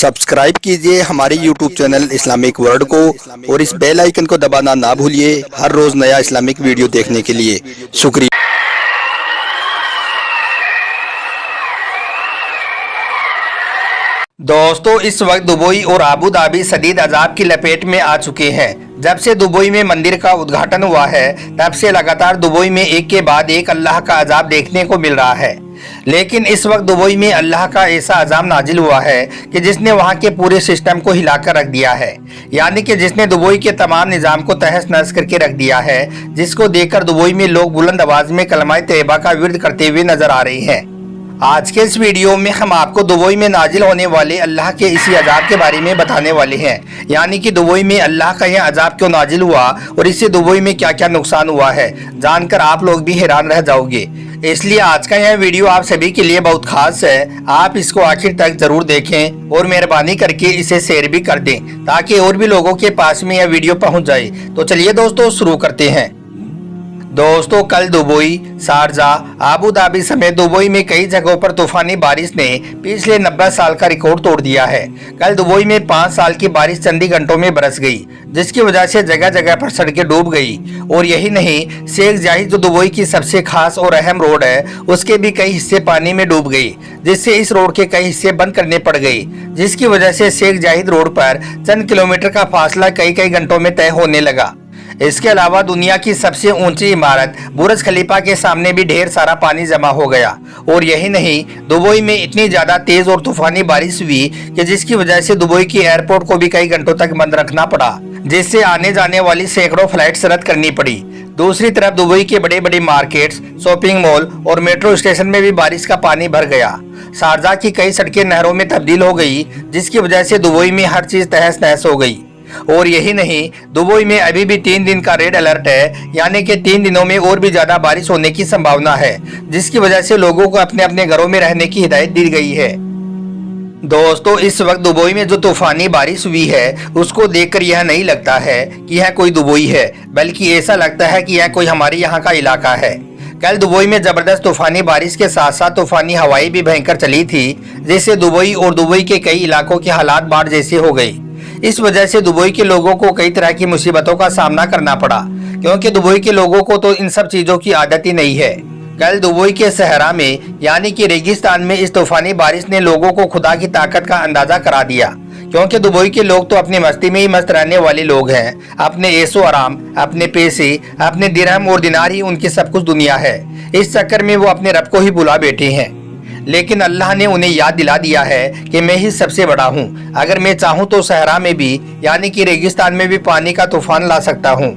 Subscribe कीजिए हमारे YouTube channel Islamic world को और इस बेल आइकन को दबाना ना भूलिए हर रोज नया इस्लामिक वीडियो देखने के लिए। शुक्रिया। दोस्तों, इस वक्त दुबई और आबू धाबी शदीद अजाब की लपेट में आ चुके हैं। जब से दुबई में मंदिर का उद्घाटन हुआ है तब से लगातार दुबई में एक के बाद एक अल्लाह का अजाब देखने को मिल रहा है। लेकिन इस वक्त दुबई में अल्लाह का ऐसा अजाब नाजिल हुआ है कि जिसने वहां के पूरे सिस्टम को हिलाकर रख दिया है, यानी कि जिसने दुबई के तमाम निज़ाम को तहस नहस करके रख दिया है, जिसको देखकर दुबई में लोग बुलंद आवाज में कलमाए तैयबा का विर्द करते हुए नजर आ रहे हैं। आज के इस वीडियो में हम आपको दुबई में नाजिल होने वाले अल्लाह के इसी अजाब के बारे में बताने वाले हैं, यानी कि दुबई में अल्लाह का यह अजाब क्यों नाजिल हुआ और इससे दुबई में क्या क्या नुकसान हुआ है, जानकर आप लोग भी हैरान रह जाओगे। इसलिए आज का यह वीडियो आप सभी के लिए बहुत खास है। आप इसको आखिर तक जरूर देखें और मेहरबानी करके इसे शेयर भी कर दें ताकि और भी लोगों के पास में यह वीडियो पहुंच जाए। तो चलिए दोस्तों शुरू करते हैं। दोस्तों, कल दुबई, शारजाह, आबू धाबी समेत दुबई में कई जगहों पर तूफानी बारिश ने पिछले 90 साल का रिकॉर्ड तोड़ दिया है। कल दुबई में 5 साल की बारिश चंद ही घंटों में बरस गई, जिसकी वजह से जगह जगह पर सड़कें डूब गई। और यही नहीं, शेख जाहिद जो दुबई की सबसे खास और अहम रोड है, उसके भी कई हिस्से पानी में डूब गई, जिससे इस रोड के कई हिस्से बंद करने पड़ गई, जिसकी वजह से शेख जाहिद रोड पर चंद किलोमीटर का फासला कई कई घंटों में तय होने लगा। इसके अलावा दुनिया की सबसे ऊंची इमारत बुर्ज खलीफा के सामने भी ढेर सारा पानी जमा हो गया। और यही नहीं, दुबई में इतनी ज्यादा तेज और तूफानी बारिश हुई कि जिसकी वजह से दुबई की एयरपोर्ट को भी कई घंटों तक बंद रखना पड़ा, जिससे आने जाने वाली सैकड़ों फ्लाइट्स रद्द करनी पड़ी। दूसरी तरफ दुबई के बड़े बड़े मार्केट्स, शॉपिंग मॉल और मेट्रो स्टेशन में भी बारिश का पानी भर गया। शारजाह की कई सड़कें नहरों में तब्दील हो गई, जिसकी वजह से दुबई में हर चीज तहस नहस हो गई। और यही नहीं, दुबई में अभी भी 3 दिन का रेड अलर्ट है, यानी कि 3 दिनों में और भी ज्यादा बारिश होने की संभावना है, जिसकी वजह से लोगों को अपने अपने घरों में रहने की हिदायत दी गई है। दोस्तों, इस वक्त दुबई में जो तूफानी बारिश हुई है उसको देखकर यह नहीं लगता है कि यह कोई दुबई है, बल्कि ऐसा लगता है कि यह कोई हमारे यहाँ का इलाका है। कल दुबई में जबरदस्त तूफानी बारिश के साथ साथ तूफानी हवाएं भी भयंकर चली थी, जिससे दुबई और दुबई के कई इलाकों के हालात बाढ़ जैसे हो गई। इस वजह से दुबई के लोगों को कई तरह की मुसीबतों का सामना करना पड़ा, क्योंकि दुबई के लोगों को तो इन सब चीजों की आदत ही नहीं है। कल दुबई के सहरा में, यानी कि रेगिस्तान में, इस तूफानी बारिश ने लोगों को खुदा की ताकत का अंदाजा करा दिया, क्योंकि दुबई के लोग तो अपनी मस्ती में ही मस्त रहने वाले लोग हैं। अपने ऐशो आराम, अपने पैसे, अपने दिरहम और दिनार ही उनकी सब कुछ दुनिया है। इस चक्कर में वो अपने रब को ही भुला बैठे हैं। लेकिन अल्लाह ने उन्हें याद दिला दिया है कि मैं ही सबसे बड़ा हूँ। अगर मैं चाहूँ तो सहरा में भी, यानी कि रेगिस्तान में भी पानी का तूफान ला सकता हूँ।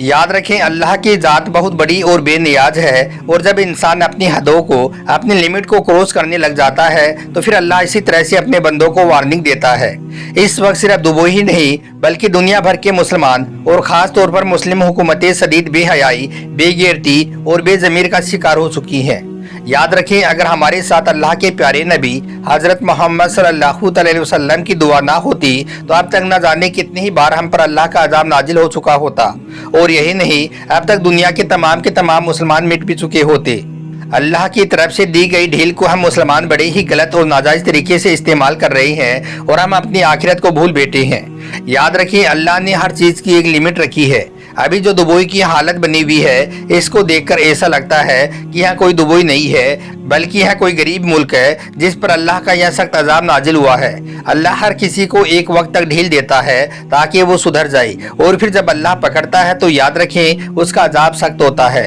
याद रखें, अल्लाह की जात बहुत बड़ी और बेनियाज है, और जब इंसान अपनी हदों को, अपनी लिमिट को क्रॉस करने लग जाता है तो फिर अल्लाह इसी तरह से अपने बंदों को वार्निंग देता है। इस वक्त सिर्फ दुबई ही नहीं बल्कि दुनिया भर के मुसलमान और खास तौर पर मुस्लिम हुकूमतें शदीद बेहयाई, बेगैरती और बेज़मीर का शिकार हो चुकी हैं। याद रखें, अगर हमारे साथ अल्लाह के प्यारे नबी हजरत मोहम्मद सल्लल्लाहु अलैहि वसल्लम की दुआ ना होती तो अब तक न जाने कितनी ही बार हम पर अल्लाह का अजाब नाजिल हो चुका होता। और यही नहीं, अब तक दुनिया के तमाम मुसलमान मिट भी चुके होते। अल्लाह की तरफ से दी गई ढील को हम मुसलमान बड़े ही गलत और नाजायज तरीके से इस्तेमाल कर रहे हैं और हम अपनी आखिरत को भूल बैठे हैं। याद रखिए, अल्लाह ने हर चीज की एक लिमिट रखी है। अभी जो दुबई की हालत बनी हुई है, इसको देखकर ऐसा लगता है कि यह कोई दुबई नहीं है, बल्कि यह कोई गरीब मुल्क है जिस पर अल्लाह का यह सख्त अजाब नाजिल हुआ है। अल्लाह हर किसी को एक वक्त तक ढील देता है ताकि वो सुधर जाए, और फिर जब अल्लाह पकड़ता है तो याद रखें उसका अजाब सख्त होता है।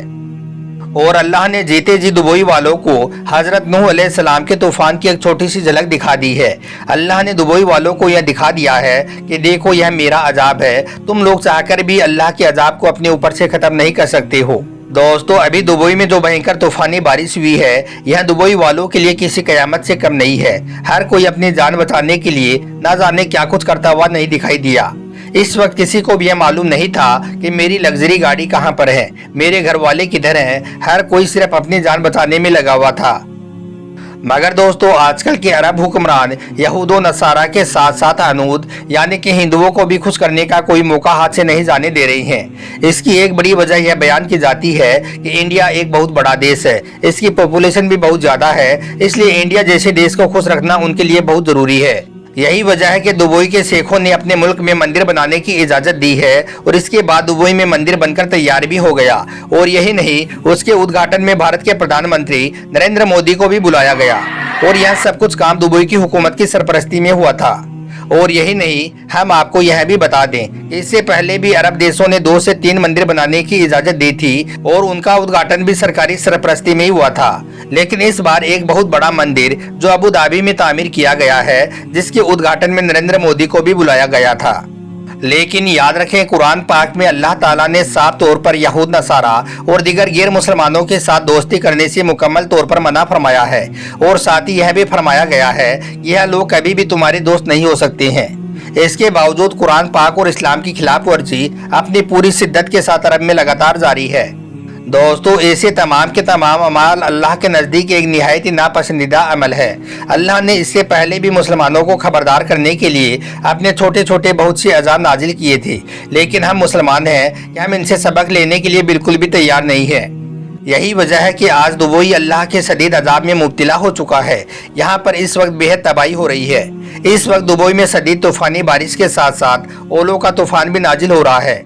और अल्लाह ने जीते जी दुबई वालों को हजरत नूह अलैहिस्सलाम के तूफान की एक छोटी सी झलक दिखा दी है। अल्लाह ने दुबई वालों को यह दिखा दिया है कि देखो, यह मेरा अजाब है, तुम लोग चाहकर भी अल्लाह के अजाब को अपने ऊपर से खत्म नहीं कर सकते हो। दोस्तों, अभी दुबई में जो भयंकर तूफानी बारिश हुई है, यह दुबई वालों के लिए किसी कयामत से कम नहीं है। हर कोई अपनी जान बचाने के लिए ना जाने क्या कुछ करता हुआ नहीं दिखाई दिया। इस वक्त किसी को भी यह मालूम नहीं था कि मेरी लग्जरी गाड़ी कहाँ पर है, मेरे घर वाले किधर हैं। हर कोई सिर्फ अपनी जान बचाने में लगा हुआ था। मगर दोस्तों, आजकल के अरब हुक्मरान यहूद व नसारा के साथ साथ हनूद, यानी कि हिंदुओं को भी खुश करने का कोई मौका हाथ से नहीं जाने दे रहे हैं। इसकी एक बड़ी वजह यह बयान की जाती है कि इंडिया एक बहुत बड़ा देश है, इसकी पॉपुलेशन भी बहुत ज्यादा है, इसलिए इंडिया जैसे देश को खुश रखना उनके लिए बहुत जरूरी है। यही वजह है कि दुबई के शेखों ने अपने मुल्क में मंदिर बनाने की इजाजत दी है और इसके बाद दुबई में मंदिर बनकर तैयार भी हो गया। और यही नहीं, उसके उद्घाटन में भारत के प्रधानमंत्री नरेंद्र मोदी को भी बुलाया गया और यह सब कुछ काम दुबई की हुकूमत की सरपरस्ती में हुआ था। और यही नहीं, हम आपको यह भी बता दें कि इससे पहले भी अरब देशों ने 2 से 3 मंदिर बनाने की इजाजत दी थी और उनका उद्घाटन भी सरकारी सरपरस्ती में ही हुआ था। लेकिन इस बार एक बहुत बड़ा मंदिर जो अबू धाबी में तामीर किया गया है, जिसके उद्घाटन में नरेंद्र मोदी को भी बुलाया गया था। लेकिन याद रखें, कुरान पाक में अल्लाह ताला ने साफ तौर पर यहूद नसारा और दीगर गैर मुसलमानों के साथ दोस्ती करने से मुकम्मल तौर पर मना फरमाया है और साथ ही यह भी फरमाया गया है कि यह लोग कभी भी तुम्हारे दोस्त नहीं हो सकते हैं। इसके बावजूद कुरान पाक और इस्लाम की खिलाफ वर्जी अपनी पूरी शिद्दत के साथ अरब में लगातार जारी है। दोस्तों, ऐसे तमाम के तमाम अमाल अल्लाह के नज़दीक एक निहायत ही नापसंदीदा अमल है। अल्लाह ने इससे पहले भी मुसलमानों को खबरदार करने के लिए अपने छोटे छोटे बहुत से अज़ाब नाजिल किए थे, लेकिन हम मुसलमान हैं कि हम इनसे सबक लेने के लिए बिल्कुल भी तैयार नहीं है। यही वजह है कि आज दुबई अल्लाह के शदीद अजाब में मुब्तला हो चुका है। यहाँ पर इस वक्त बेहद तबाही हो रही है। इस वक्त दुबई में शदीद तूफानी बारिश के साथ साथ ओलों का तूफान भी नाजिल हो रहा है।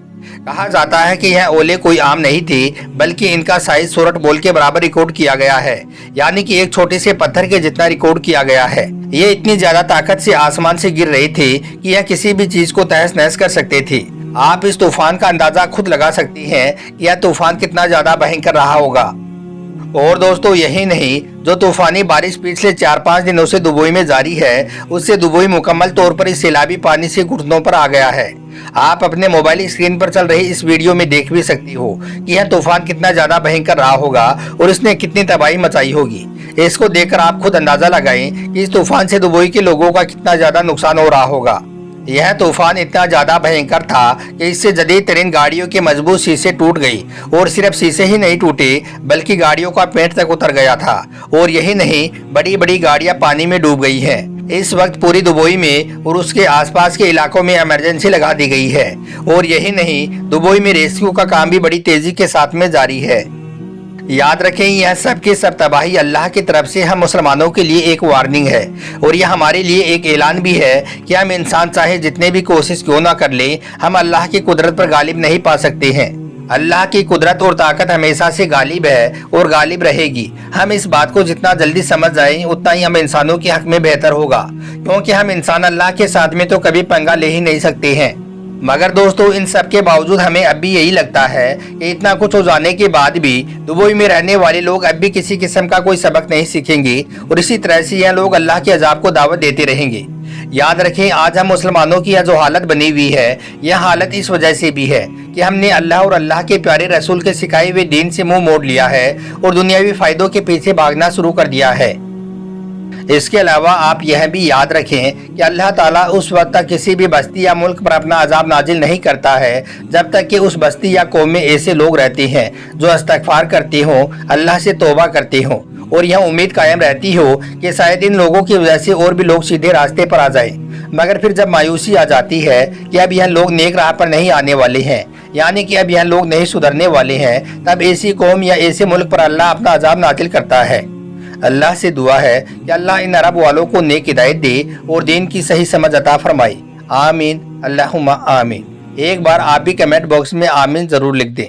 कहा जाता है कि यह ओले कोई आम नहीं थी, बल्कि इनका साइज सूरत बॉल के बराबर रिकॉर्ड किया गया है, यानी कि एक छोटे से पत्थर के जितना रिकॉर्ड किया गया है। ये इतनी ज्यादा ताकत से आसमान से गिर रही थी कि यह किसी भी चीज को तहस नहस कर सकती थी। आप इस तूफान का अंदाजा खुद लगा सकती हैं कि यह तूफान कितना ज्यादा भयंकर रहा होगा। और दोस्तों, यही नहीं, जो तूफानी बारिश पिछले 4-5 दिनों से दुबई में जारी है, उससे दुबई मुकम्मल तौर पर इस सैलाबी पानी से घुटनों पर आ गया है। आप अपने मोबाइल स्क्रीन पर चल रही इस वीडियो में देख भी सकती हो कि यह तूफान कितना ज्यादा भयंकर रहा होगा और इसने कितनी तबाही मचाई होगी। इसको देखकर आप खुद अंदाजा लगाएं कि इस तूफान से दुबई के लोगों का कितना ज्यादा नुकसान हो रहा होगा। यह तूफान इतना ज्यादा भयंकर था कि इससे जदीद तरीन गाड़ियों के मजबूत शीशे टूट गई और सिर्फ शीशे ही नहीं टूटे, बल्कि गाड़ियों का पेंट तक उतर गया था। और यही नहीं, बड़ी बड़ी गाड़ियां पानी में डूब गई हैं। इस वक्त पूरी दुबई में और उसके आसपास के इलाकों में इमरजेंसी लगा दी गई है। और यही नहीं, दुबई में रेस्क्यू का काम भी बड़ी तेजी के साथ में जारी है। याद रखें, यह सब की सब तबाही अल्लाह की तरफ से हम मुसलमानों के लिए एक वार्निंग है और यह हमारे लिए एक ऐलान भी है कि हम इंसान चाहे जितने भी कोशिश क्यों ना कर ले, हम अल्लाह की कुदरत पर गालिब नहीं पा सकते हैं। अल्लाह की कुदरत और ताकत हमेशा से गालिब है और गालिब रहेगी। हम इस बात को जितना जल्दी समझ जाएं, उतना ही हम इंसानों के हक में बेहतर होगा, क्योंकि हम इंसान अल्लाह के साथ में तो कभी पंगा ले ही नहीं सकते हैं। मगर दोस्तों, इन सब के बावजूद हमें अब भी यही लगता है कि इतना कुछ हो जाने के बाद भी दुबई में रहने वाले लोग अब भी किसी किस्म का कोई सबक नहीं सीखेंगे और इसी तरह से यह लोग अल्लाह के अजाब को दावत देते रहेंगे। याद रखें, आज हम मुसलमानों की यह जो हालत बनी हुई है, यह हालत इस वजह से भी है कि हमने अल्लाह और अल्लाह के प्यारे रसूल के सिखाए हुए दीन से मुंह मोड़ लिया है और दुनियावी फायदों के पीछे भागना शुरू कर दिया है। इसके अलावा आप यह भी याद रखें कि अल्लाह ताला उस वक्त तक किसी भी बस्ती या मुल्क पर अपना अजाब नाजिल नहीं करता है जब तक कि उस बस्ती या कौम में ऐसे लोग रहते हैं जो इस्तगफार करते हों, अल्लाह से तौबा करते हों और यह उम्मीद कायम रहती हो कि शायद इन लोगों की वजह से और भी लोग सीधे रास्ते पर आ जाएं। मगर फिर जब मायूसी आ जाती है कि अब यह लोग नेक राह पर नहीं आने वाले हैं, यानी कि अब यह लोग नहीं सुधरने वाले हैं, तब ऐसी कौम या ऐसे मुल्क पर अल्लाह अपना अजाब नाजिल करता है। अल्लाह से दुआ है कि अल्लाह इन अरब वालों को नेक हिदायत दे और दीन की सही समझ अता फरमाए। आमीन, अल्लाहुम्मा आमीन। एक बार आप भी कमेंट बॉक्स में आमीन जरूर लिख दें।